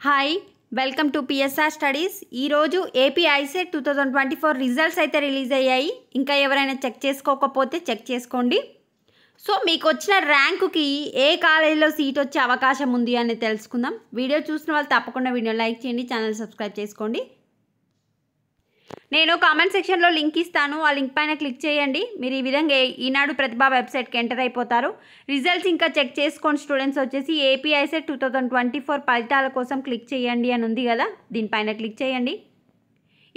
Hi welcome to PSR studies. ఈరోజు AP ICET 2024 results అయితే release అయ్యాయి. ఇంకా ఎవరైనా చెక్ చేసుకోకపోతే చెక్ చేసుకోండి. సో మీకు వచ్చిన ర్యాంకుకి ఏ కాలేజీలో సీట్ వచ్చే అవకాశం ఉంది అని తెలుసుకుందాం. వీడియో చూసిన వాళ్ళు తప్పకుండా వీడియో లైక్ చేయండి, ఛానల్ సబ్స్క్రైబ్ చేసుకోండి. నేను కామెంట్ సెక్షన్లో లింక్ ఇస్తాను, ఆ లింక్ పైన క్లిక్ చేయండి. మీరు ఈ విధంగా ఈనాడు ప్రతిభ వెబ్సైట్కి ఎంటర్ అయిపోతారు. రిజల్ట్స్ ఇంకా చెక్ చేసుకోండి. స్టూడెంట్స్ వచ్చేసి ఏపీ ఐసెట్ 2024 ఫలితాల కోసం క్లిక్ చేయండి అని ఉంది కదా, దీనిపైన క్లిక్ చేయండి.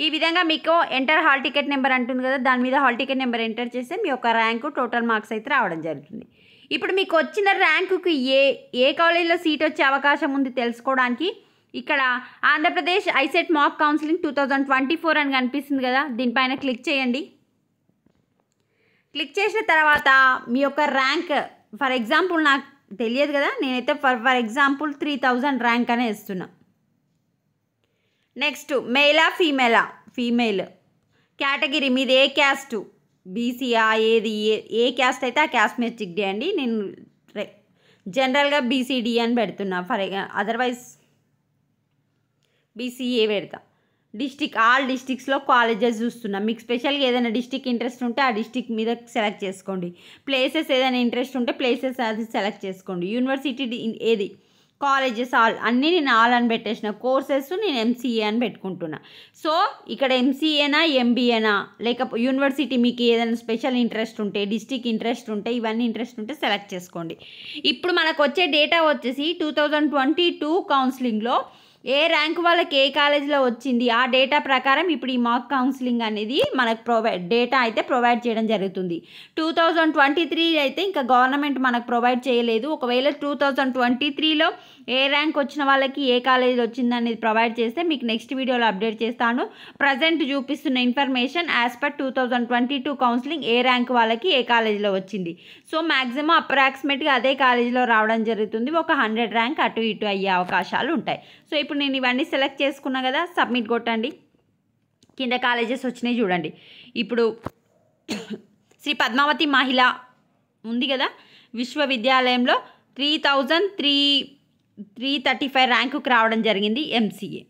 ఈ విధంగా మీకు ఎంటర్ హాల్ టికెట్ నెంబర్ అంటుంది కదా, దాని మీద హాల్ టికెట్ నెంబర్ ఎంటర్ చేస్తే మీ యొక్క ర్యాంకు టోటల్ మార్క్స్ అయితే రావడం జరుగుతుంది. ఇప్పుడు మీకు వచ్చిన ర్యాంకుకి ఏ కాలేజీలో సీట్ వచ్చే అవకాశం ఉంది తెలుసుకోవడానికి ఇక్కడ ఆంధ్రప్రదేశ్ ఐసెట్ మాక్ కౌన్సిలింగ్ 2024 అని కనిపిస్తుంది కదా, దీనిపైన క్లిక్ చేయండి. క్లిక్ చేసిన తర్వాత మీ యొక్క ర్యాంక్, ఫర్ ఎగ్జాంపుల్ నాకు తెలియదు కదా, నేనైతే ఫర్ ఎగ్జాంపుల్ 3000 ర్యాంక్ అనే ఇస్తున్నా. నెక్స్ట్ మెయిలా ఫీమేల్ కేటగిరీ మీది ఏ క్యాస్ట్, బీసీఆ ఏది ఏ క్యాస్ట్ అయితే ఆ క్యాస్ట్ మీద టిక్ చేయండి. నేను జనరల్గా బీసీడీ అని పెడుతున్నా, అదర్వైజ్ బీసీఏ పెడతా. డిస్టిక్ ఆల్ డిస్టిక్స్లో కాలేజెస్ చూస్తున్నా. మీకు స్పెషల్గా ఏదైనా డిస్టిక్ ఇంట్రెస్ట్ ఉంటే ఆ డిస్టిక్ మీద సెలెక్ట్ చేసుకోండి. ప్లేసెస్ ఏదైనా ఇంట్రెస్ట్ ఉంటే ప్లేసెస్ అది సెలెక్ట్ చేసుకోండి. యూనివర్సిటీ ఏది, కాలేజెస్ ఆల్ అన్నీ నేను ఆల్ అని పెట్టేసిన. కోర్సెస్ నేను ఎంసీఏ అని పెట్టుకుంటున్నా. సో ఇక్కడ ఎంసీఏనా ఎంబీఏనా లేక యూనివర్సిటీ మీకు ఏదైనా స్పెషల్ ఇంట్రెస్ట్ ఉంటే, డిస్టిక్ ఇంట్రెస్ట్ ఉంటే, ఇవన్నీ ఇంట్రెస్ట్ ఉంటే సెలెక్ట్ చేసుకోండి. ఇప్పుడు మనకు వచ్చే డేటా వచ్చేసి 2022 కౌన్సిలింగ్లో ఏ ర్యాంక్ వాళ్ళకి ఏ కాలేజీలో వచ్చింది ఆ డేటా ప్రకారం ఇప్పుడు ఈ మాక్ కౌన్సిలింగ్ అనేది మనకు డేటా అయితే ప్రొవైడ్ చేయడం జరుగుతుంది. 2023 అయితే ఇంకా గవర్నమెంట్ మనకు ప్రొవైడ్ చేయలేదు. ఒకవేళ 2023లో ఏ ర్యాంక్ వచ్చిన వాళ్ళకి ఏ కాలేజీలో వచ్చింది అనేది ప్రొవైడ్ చేస్తే మీకు నెక్స్ట్ వీడియోలో అప్డేట్ చేస్తాను. ప్రజెంట్ చూపిస్తున్న ఇన్ఫర్మేషన్ యాజ్ పర్ 2022 కౌన్సిలింగ్ ఏ ర్యాంక్ వాళ్ళకి ఏ కాలేజీలో వచ్చింది. సో మ్యాక్సిమం అప్రాక్సిమేట్గా అదే కాలేజీలో రావడం జరుగుతుంది. ఒక 100 ర్యాంక్ అటు ఇటు అయ్యే అవకాశాలు ఉంటాయి. సో ఇప్పుడు నేను ఇవన్నీ సెలెక్ట్ చేసుకున్నా కదా, సబ్మిట్ కొట్టండి. కింద కాలేజెస్ వచ్చినాయి చూడండి. ఇప్పుడు శ్రీ పద్మావతి మహిళ ఉంది కదా, విశ్వవిద్యాలయంలో 3335 ర్యాంకుకి రావడం జరిగింది ఎంసీఏ.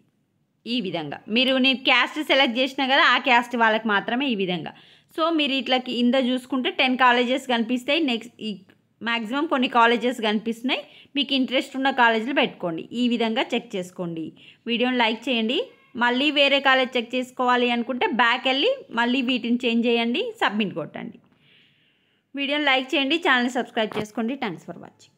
ఈ విధంగా నేను క్యాస్ట్ సెలెక్ట్ చేసినా కదా, ఆ క్యాస్ట్ వాళ్ళకి మాత్రమే ఈ విధంగా. సో మీరు ఇట్లా కింద చూసుకుంటే 10 కాలేజెస్ కనిపిస్తాయి. నెక్స్ట్ మ్యాక్సిమం కొన్ని కాలేజెస్ కనిపిస్తున్నాయి. మీకు ఇంట్రెస్ట్ ఉన్న కాలేజీలు పెట్టుకోండి. ఈ విధంగా చెక్ చేసుకోండి. వీడియోని లైక్ చేయండి. మళ్ళీ వేరే కాలేజ్ చెక్ చేసుకోవాలి అనుకుంటే బ్యాక్ వెళ్ళి మళ్ళీ వీటిని చేంజ్ చేయండి, సబ్మిట్ కొట్టండి. వీడియోని లైక్ చేయండి, ఛానల్ సబ్స్క్రైబ్ చేసుకోండి. Thanks for watching.